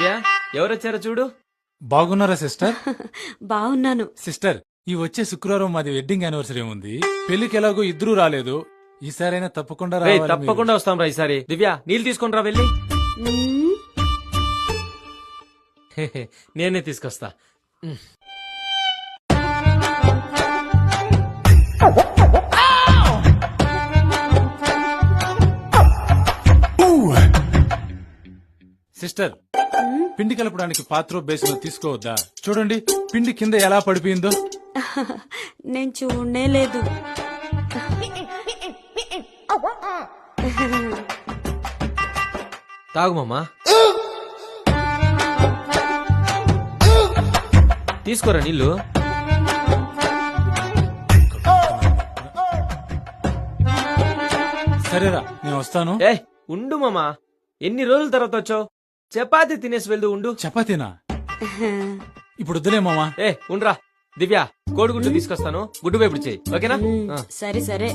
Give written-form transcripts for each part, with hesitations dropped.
దివ్య ఎవరొచ్చారో చూడు. బాగున్నారా సిస్టర్? బాగున్నాను. సిస్టర్, ఈ వచ్చే శుక్రవారం మాది వెడ్డింగ్ యానివర్సరీ ఉంది. పెళ్లికి ఎలాగో ఇద్దరు రాలేదు, ఈసారైనా తప్పకుండా రేయ్, రావాలి. తప్పకుండా వస్తాం రా ఈసారి. దివ్య నీళ్ళు తీసుకొని రా వెళ్ళి. మ్మ్. నేనే తీసుకొస్తా. సిస్టర్, పిండి కలపడానికి పాత్ర బేసిన్ తీసుకోవద్దా? చూడండి పిండి కింద ఎలా పడిపోయిందో. నేను చూడనే లేదు. తాగు మామా. తీసుకోరా నీళ్ళు. సరేరా, నేను వస్తాను. ఏ ఉండు మామా, ఎన్ని రోజుల తర్వాత వచ్చావు? చపాతీ తినేసి వెళ్దు. ఉండు. చపాతీనా? ఇప్పుడు వద్దులే మామా. ఏ ఉండ్రా. దివ్య కోడిగుడ్డు తీసుకొస్తాను, గుడ్డు వేపుడు చేయి. ఓకేనా? ఆ. సరే సరే.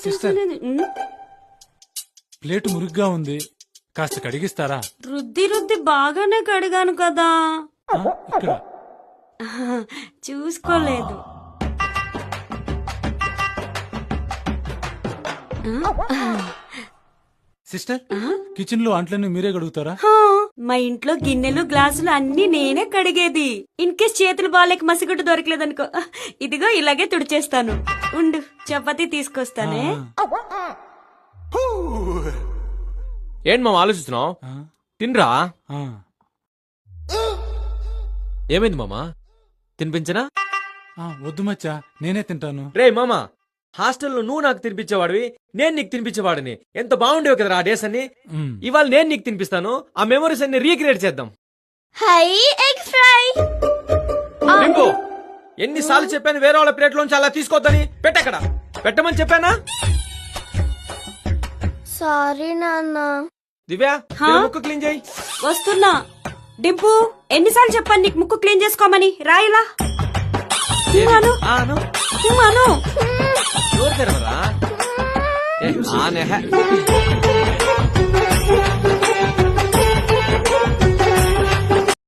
సిస్టర్, ప్లేట్ మురిగ్గా ఉంది, కాస్త కడిగిస్తారా? రుద్ది రుద్ది బాగానే కడిగాను కదా. ఇక్కడ చూసుకోలేదు. సిస్టర్, కిచెన్ లో అంట్లన్నీ మీరే కడుగుతారా? హా, మా ఇంట్లో గిన్నెలు గ్లాసులు అన్ని నేనే కడిగేది. ఇన్ కేస్ చేతులు బాలేక మసిగుడ్డు దొరకలేదనుకో, ఇదిగో ఇలాగే తుడిచేస్తాను. ఉండు, చపాతీ తీసుకొస్తానే. ఏంటి మామ ఆలోచిస్తున్నావు? ఆ, తినరా. ఆ. ఏమైంది మామా? తినిపించనా? వద్దు మచ్చా, నేనే తింటాను. రే మామా, హాస్టల్లో నువ్వు నాకు తినిపించేవాడివి, నేను నీకు తినిపించేవాడిని. ఎంత బాగుండేవి కదా ఆ డేస్ అన్ని. మ్. ఇవాళ నేను నీకు తినిపిస్తాను. ఆ మెమరీస్ అన్ని రీక్రియేట్ చేద్దాం. High egg fry. రింపు, ఎన్నిసార్లు చెప్పాను వేరే వాళ్ళ ప్లేట్లోంచి అలా తీసుకోవద్దని? పెట్టక్కడ పెట్టమని చెప్పానా? సారీ నాన్న. దివ్య హా? ముక్కు క్లీన్ చేయి. వస్తున్నా. డింపు, ఎన్నిసార్లు చెప్పాను నీకు ముక్కు క్లీన్ చేసుకోమని? రాయిలా. అను ఆను అను. ఎవరు తెరవరా? ఏ, ఆనే.